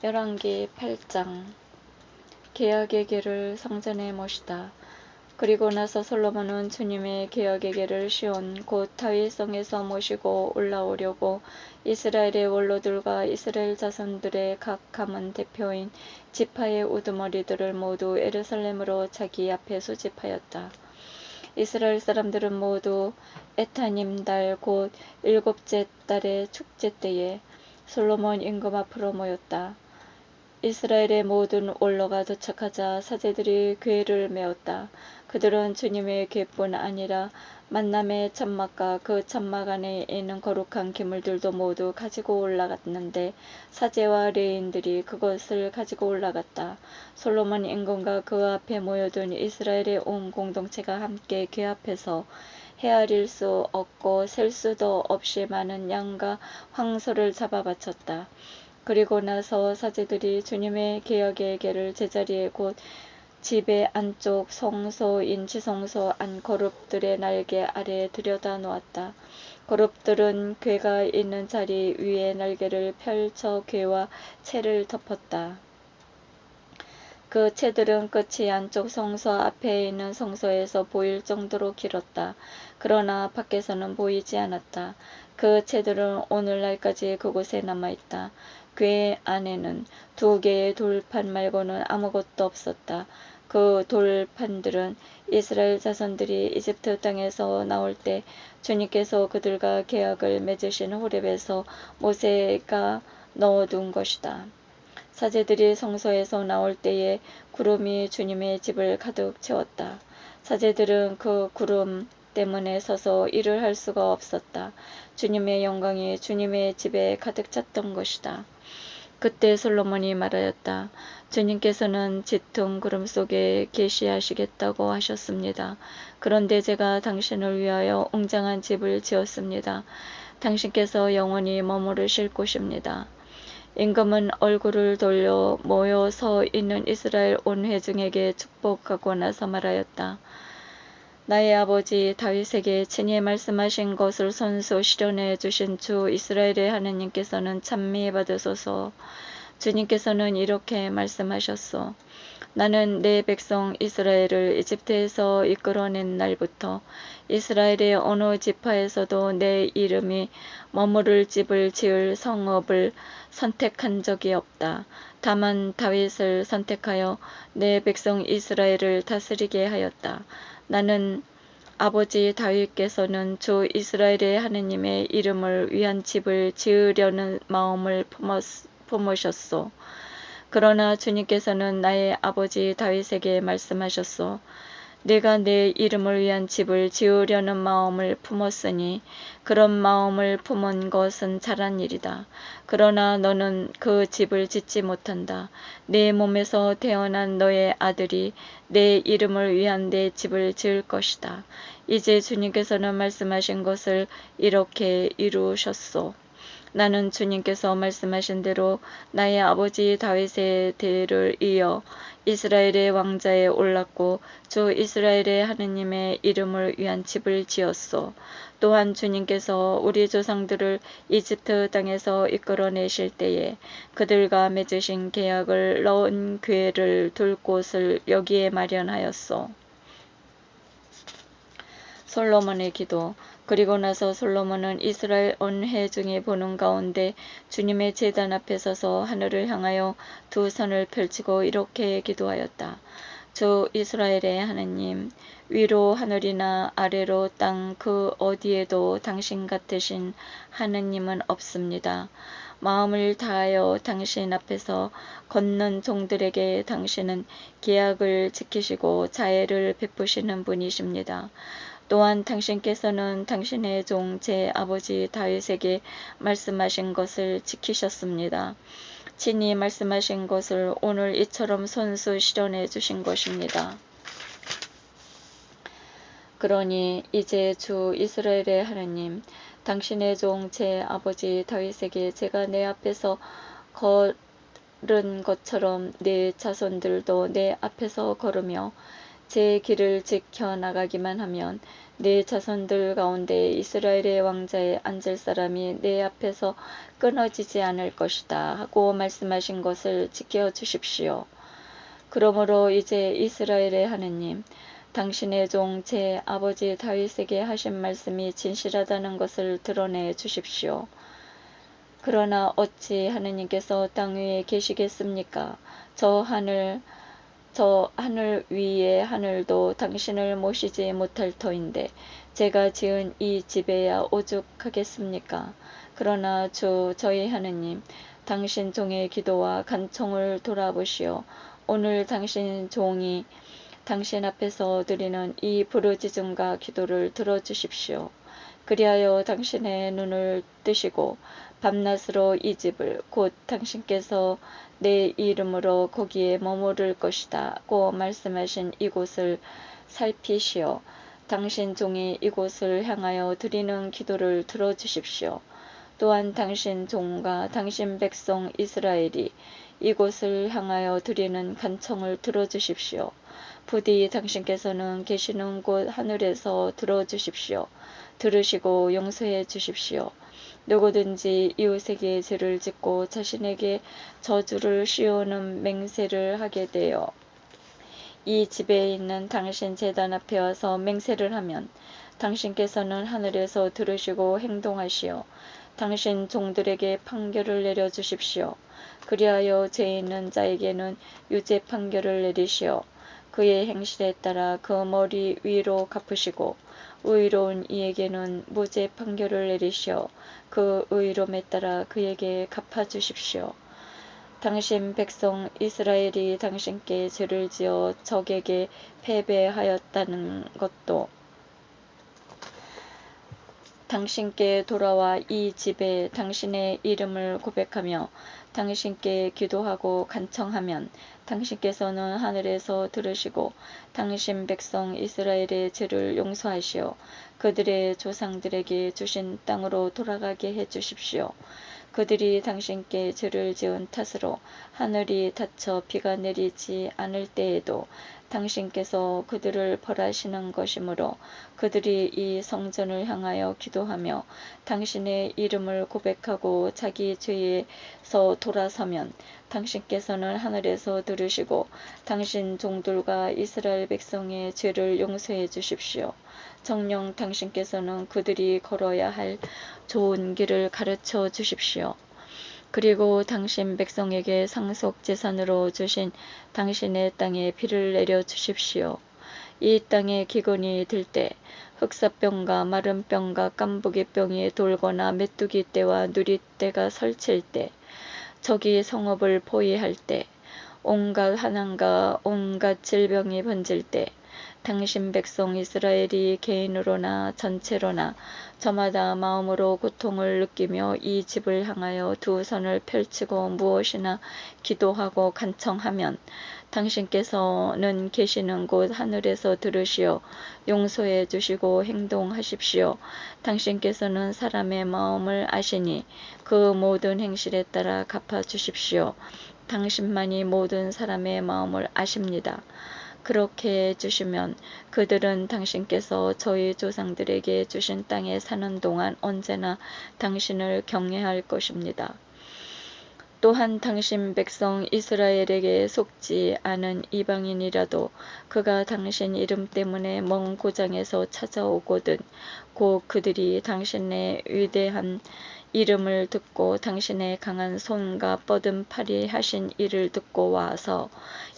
열왕기 8장. 계약의 궤를 성전에 모시다. 그리고 나서 솔로몬은 주님의 계약의 궤를 시온 곧 다윗성에서 모시고 올라오려고 이스라엘의 원로들과 이스라엘 자손들의 각 가문 대표인 지파의 우두머리들을 모두 예루살렘으로 자기 앞에 소집하였다. 이스라엘 사람들은 모두 에타님 달 곧 7째 달의 축제 때에 솔로몬 임금 앞으로 모였다. 이스라엘의 모든 원로가 도착하자 사제들이 궤를 메웠다. 그들은 주님의 궤뿐 아니라 만남의 천막과 그 천막 안에 있는 거룩한 기물들도 모두 가지고 올라갔는데 사제와 레인들이 그것을 가지고 올라갔다. 솔로몬 임금과 그 앞에 모여든 이스라엘의 온 공동체가 함께 궤 앞에서 헤아릴 수 없고 셀 수도 없이 많은 양과 황소를 잡아 바쳤다. 그리고 나서 사제들이 주님의 계약의 궤를 제자리에 곧 집의 안쪽 성소인 지성소 안 거룹들의 날개 아래에 들여다 놓았다. 거룹들은 궤가 있는 자리 위에 날개를 펼쳐 궤와 채를 덮었다. 그 채들은 끝이 안쪽 성소 앞에 있는 성소에서 보일 정도로 길었다. 그러나 밖에서는 보이지 않았다. 그 채들은 오늘날까지 그곳에 남아있다. 궤 안에는 2개의 돌판 말고는 아무것도 없었다. 그 돌판들은 이스라엘 자손들이 이집트 땅에서 나올 때 주님께서 그들과 계약을 맺으신 호렙에서 모세가 넣어둔 것이다. 사제들이 성소에서 나올 때에 구름이 주님의 집을 가득 채웠다. 사제들은 그 구름 때문에 서서 일을 할 수가 없었다. 주님의 영광이 주님의 집에 가득 찼던 것이다. 그때 솔로몬이 말하였다. 주님께서는 짙은 구름 속에 계시하시겠다고 하셨습니다. 그런데 제가 당신을 위하여 웅장한 집을 지었습니다. 당신께서 영원히 머무르실 곳입니다. 임금은 얼굴을 돌려 모여 서 있는 이스라엘 온 회중에게 축복하고 나서 말하였다. 나의 아버지 다윗에게 친히 말씀하신 것을 손수 실현해 주신 주 이스라엘의 하느님께서는 찬미 받으소서. 주님께서는 이렇게 말씀하셨소. 나는 내 백성 이스라엘을 이집트에서 이끌어낸 날부터 이스라엘의 어느 지파에서도 내 이름이 머무를 집을 지을 성읍을 선택한 적이 없다. 다만 다윗을 선택하여 내 백성 이스라엘을 다스리게 하였다. 나는 아버지 다윗께서는 주 이스라엘의 하느님의 이름을 위한 집을 지으려는 마음을 품으셨소. 그러나 주님께서는 나의 아버지 다윗에게 말씀하셨소. 내가 내 이름을 위한 집을 지으려는 마음을 품었으니 그런 마음을 품은 것은 잘한 일이다. 그러나 너는 그 집을 짓지 못한다. 내 몸에서 태어난 너의 아들이 내 이름을 위한 내 집을 지을 것이다. 이제 주님께서는 말씀하신 것을 이렇게 이루셨소. 나는 주님께서 말씀하신 대로 나의 아버지 다윗의 대를 이어 이스라엘의 왕자에 올랐고 주 이스라엘의 하느님의 이름을 위한 집을 지었소. 또한 주님께서 우리 조상들을 이집트 땅에서 이끌어내실 때에 그들과 맺으신 계약을 넣은 궤를 둘 곳을 여기에 마련하였소. 솔로몬의 기도. 그리고 나서 솔로몬은 이스라엘 온 회중이 보는 가운데 주님의 제단 앞에 서서 하늘을 향하여 두 손을 펼치고 이렇게 기도하였다. 주 이스라엘의 하느님, 위로 하늘이나 아래로 땅 그 어디에도 당신 같으신 하느님은 없습니다. 마음을 다하여 당신 앞에서 걷는 종들에게 당신은 계약을 지키시고 자애를 베푸시는 분이십니다. 또한 당신께서는 당신의 종 제 아버지 다윗에게 말씀하신 것을 지키셨습니다. 친히 말씀하신 것을 오늘 이처럼 손수 실현해 주신 것입니다. 그러니 이제 주 이스라엘의 하느님, 당신의 종 제 아버지 다윗에게 제가 내 앞에서 걸은 것처럼 내 자손들도 내 앞에서 걸으며 제 길을 지켜 나가기만 하면 네 자손들 가운데 이스라엘의 왕자에 앉을 사람이 내 앞에서 끊어지지 않을 것이다 하고 말씀하신 것을 지켜주십시오. 그러므로 이제 이스라엘의 하느님, 당신의 종 제 아버지 다윗에게 하신 말씀이 진실하다는 것을 드러내 주십시오. 그러나 어찌 하느님께서 땅 위에 계시겠습니까? 저 하늘 위의 하늘도 당신을 모시지 못할 터인데 제가 지은 이 집에야 오죽하겠습니까? 그러나 주 저희 하느님, 당신 종의 기도와 간청을 돌아보시오. 오늘 당신 종이 당신 앞에서 드리는 이 부르짖음과 기도를 들어주십시오. 그리하여 당신의 눈을 뜨시고 밤낮으로 이 집을 곧 당신께서 내 이름으로 거기에 머무를 것이다 고 말씀하신 이곳을 살피시어 당신 종이 이곳을 향하여 드리는 기도를 들어주십시오. 또한 당신 종과 당신 백성 이스라엘이 이곳을 향하여 드리는 간청을 들어주십시오. 부디 당신께서는 계시는 곳 하늘에서 들어주십시오. 들으시고 용서해 주십시오. 누구든지 이웃에게 죄를 짓고 자신에게 저주를 씌우는 맹세를 하게 되어 이 집에 있는 당신 제단 앞에 와서 맹세를 하면 당신께서는 하늘에서 들으시고 행동하시어 당신 종들에게 판결을 내려주십시오. 그리하여 죄 있는 자에게는 유죄 판결을 내리시어 그의 행실에 따라 그 머리 위로 갚으시고 의로운 이에게는 무죄 판결을 내리시어 그 의로움에 따라 그에게 갚아주십시오. 당신 백성 이스라엘이 당신께 죄를 지어 적에게 패배하였다는 것도 당신께 돌아와 이 집에 당신의 이름을 고백하며 당신께 기도하고 간청하면 당신께서는 하늘에서 들으시고 당신 백성 이스라엘의 죄를 용서하시어 그들의 조상들에게 주신 땅으로 돌아가게 해 주십시오. 그들이 당신께 죄를 지은 탓으로 하늘이 닫혀 비가 내리지 않을 때에도 당신께서 그들을 벌하시는 것이므로 그들이 이 성전을 향하여 기도하며 당신의 이름을 고백하고 자기 죄에서 돌아서면 당신께서는 하늘에서 들으시고 당신 종들과 이스라엘 백성의 죄를 용서해 주십시오. 정녕 당신께서는 그들이 걸어야 할 좋은 길을 가르쳐 주십시오. 그리고 당신 백성에게 상속 재산으로 주신 당신의 땅에 비를 내려 주십시오. 이 땅에 기근이 들 때 흑사병과 마른병과 깐부기병이 돌거나 메뚜기 떼와 누리떼가 설칠 때 적이 성읍을 포위할 때 온갖 환난과 온갖 질병이 번질 때 당신 백성 이스라엘이 개인으로나 전체로나 저마다 마음으로 고통을 느끼며 이 집을 향하여 두 손을 펼치고 무엇이나 기도하고 간청하면 당신께서는 계시는 곳 하늘에서 들으시어 용서해 주시고 행동하십시오. 당신께서는 사람의 마음을 아시니 그 모든 행실에 따라 갚아 주십시오. 당신만이 모든 사람의 마음을 아십니다. 그렇게 해주시면 그들은 당신께서 저희 조상들에게 주신 땅에 사는 동안 언제나 당신을 경외할 것입니다. 또한 당신 백성 이스라엘에게 속지 않은 이방인이라도 그가 당신 이름 때문에 먼 고장에서 찾아오거든 곧 그들이 당신의 위대한 이름을 듣고 당신의 강한 손과 뻗은 팔이 하신 일을 듣고 와서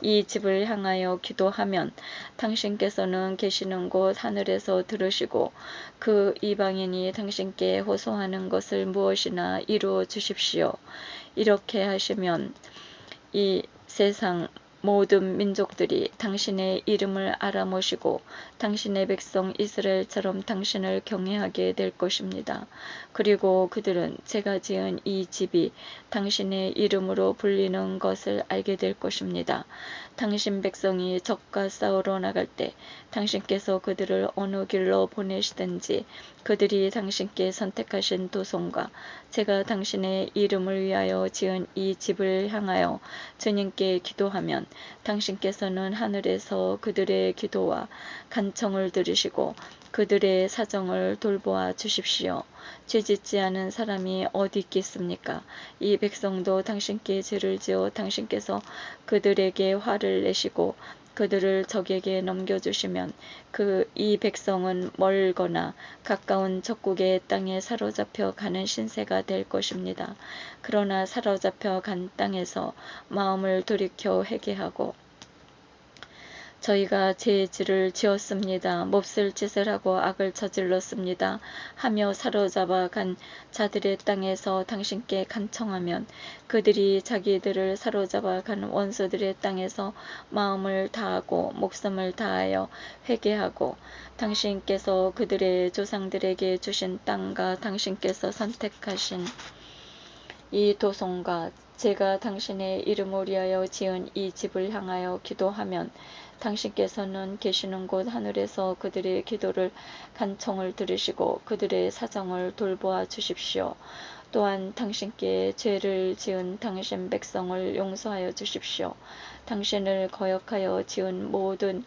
이 집을 향하여 기도하면 당신께서는 계시는 곳 하늘에서 들으시고 그 이방인이 당신께 호소하는 것을 무엇이나 이루어 주십시오. 이렇게 하시면 이 세상 모든 민족들이 당신의 이름을 알아모시고 당신의 백성 이스라엘처럼 당신을 경외하게 될 것입니다. 그리고 그들은 제가 지은 이 집이 당신의 이름으로 불리는 것을 알게 될 것입니다. 당신 백성이 적과 싸우러 나갈 때 당신께서 그들을 어느 길로 보내시든지 그들이 당신께 선택하신 도성과 제가 당신의 이름을 위하여 지은 이 집을 향하여 주님께 기도하면 당신께서는 하늘에서 그들의 기도와 간청을 들으시고 그들의 사정을 돌보아 주십시오. 죄짓지 않은 사람이 어디 있겠습니까? 이 백성도 당신께 죄를 지어 당신께서 그들에게 화를 내시고 그들을 적에게 넘겨주시면 이 백성은 멀거나 가까운 적국의 땅에 사로잡혀 가는 신세가 될 것입니다. 그러나 사로잡혀 간 땅에서 마음을 돌이켜 회개하고 저희가 죄를 지었습니다. 몹쓸 짓을 하고 악을 저질렀습니다. 하며 사로잡아 간 자들의 땅에서 당신께 간청하면 그들이 자기들을 사로잡아 간 원수들의 땅에서 마음을 다하고 목숨을 다하여 회개하고 당신께서 그들의 조상들에게 주신 땅과 당신께서 선택하신 이 도성과 제가 당신의 이름을 위하여 지은 이 집을 향하여 기도하면 당신께서는 계시는 곳 하늘에서 그들의 기도를 간청을 들으시고 그들의 사정을 돌보아 주십시오. 또한 당신께 죄를 지은 당신 백성을 용서하여 주십시오. 당신을 거역하여 지은 모든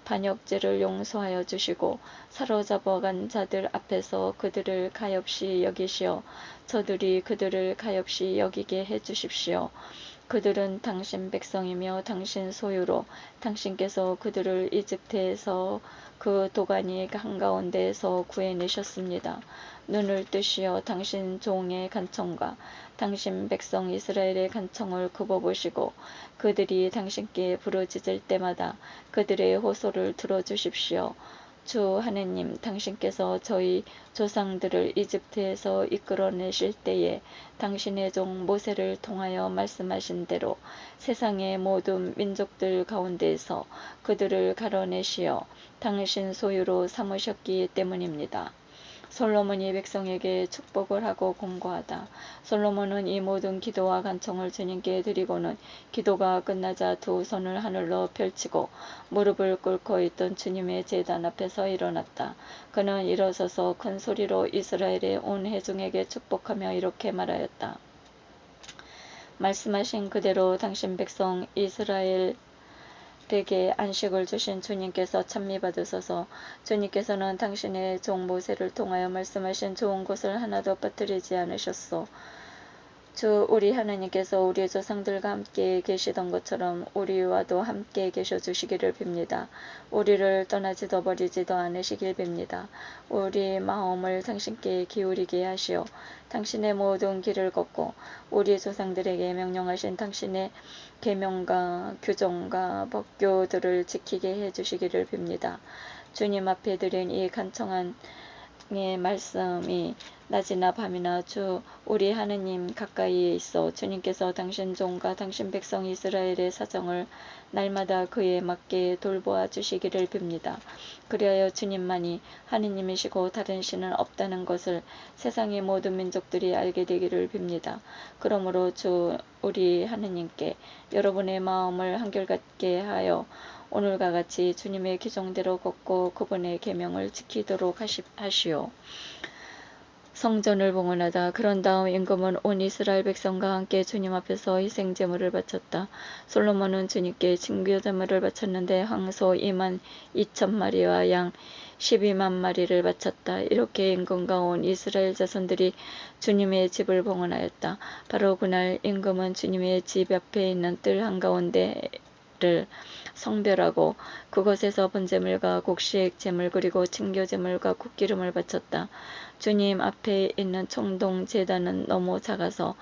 반역죄를 용서하여 주시고 사로잡아간 자들 앞에서 그들을 가엾이 여기시어 저들이 그들을 가엾이 여기게 해 주십시오. 그들은 당신 백성이며 당신 소유로 당신께서 그들을 이집트에서 그 도가니 한가운데에서 구해내셨습니다. 눈을 뜨시어 당신 종의 간청과 당신 백성 이스라엘의 간청을 굽어보시고 그들이 당신께 부르짖을 때마다 그들의 호소를 들어주십시오. 주 하느님, 당신께서 저희 조상들을 이집트에서 이끌어내실 때에 당신의 종 모세를 통하여 말씀하신 대로 세상의 모든 민족들 가운데에서 그들을 가려내시어 당신 소유로 삼으셨기 때문입니다. 솔로몬이 백성에게 축복을 하고 공고하다. 솔로몬은 이 모든 기도와 간청을 주님께 드리고는 기도가 끝나자 두 손을 하늘로 펼치고 무릎을 꿇고 있던 주님의 제단 앞에서 일어났다. 그는 일어서서 큰 소리로 이스라엘의 온 회중에게 축복하며 이렇게 말하였다. 말씀하신 그대로 당신 백성 이스라엘 에게 안식을 주신 주님께서 찬미받으소서. 주님께서는 당신의 종 모세를 통하여 말씀하신 좋은 것을 하나도 빠뜨리지 않으셨소. 주 우리 하나님께서 우리 조상들과 함께 계시던 것처럼 우리와도 함께 계셔 주시기를 빕니다. 우리를 떠나지도 버리지도 않으시길 빕니다. 우리 마음을 당신께 기울이게 하시어 당신의 모든 길을 걷고 우리 조상들에게 명령하신 당신의 계명과 규정과 법규들을 지키게 해주시기를 빕니다. 주님 앞에 드린 이 간청한 말씀이 낮이나 밤이나 주 우리 하느님 가까이에 있어 주님께서 당신 종과 당신 백성 이스라엘의 사정을 날마다 그에 맞게 돌보아 주시기를 빕니다. 그리하여 주님만이 하느님이시고 다른 신은 없다는 것을 세상의 모든 민족들이 알게 되기를 빕니다. 그러므로 주 우리 하느님께 여러분의 마음을 한결같게 하여 오늘과 같이 주님의 규정대로 걷고 그분의 계명을 지키도록 하시오. 성전을 봉헌하다. 그런 다음 임금은 온 이스라엘 백성과 함께 주님 앞에서 희생제물을 바쳤다. 솔로몬은 주님께 증거제물을 바쳤는데 황소 2만 2천 마리와 양 12만 마리를 바쳤다. 이렇게 임금과 온 이스라엘 자손들이 주님의 집을 봉헌하였다. 바로 그날 임금은 주님의 집 앞에 있는 뜰 한가운데를 성별하고 그것에서 번제물과 곡식 제물 그리고 증거제물과 국기름을 바쳤다. 주님 앞에 있는 청동 제단은 너무 작아서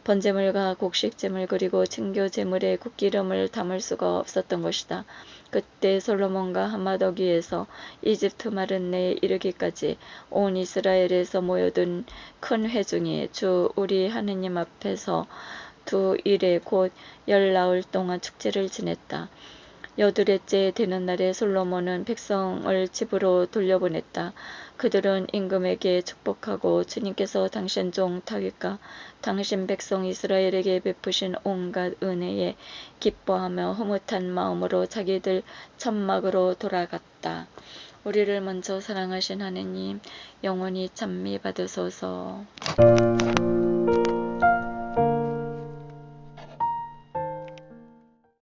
번제물과 곡식제물 그리고 증거제물에 국기름을 담을 수가 없었던 것이다. 그때 솔로몬과 한마덕 위에서 이집트 마른 내에 이르기까지 온 이스라엘에서 모여든 큰 회중이 주 우리 하느님 앞에서 두 일에 곧 10나흘 동안 축제를 지냈다. 여드레째 되는 날에 솔로몬은 백성을 집으로 돌려보냈다. 그들은 임금에게 축복하고 주님께서 당신 종 다윗과 당신 백성 이스라엘에게 베푸신 온갖 은혜에 기뻐하며 흐뭇한 마음으로 자기들 천막으로 돌아갔다. 우리를 먼저 사랑하신 하느님 영원히 찬미 받으소서.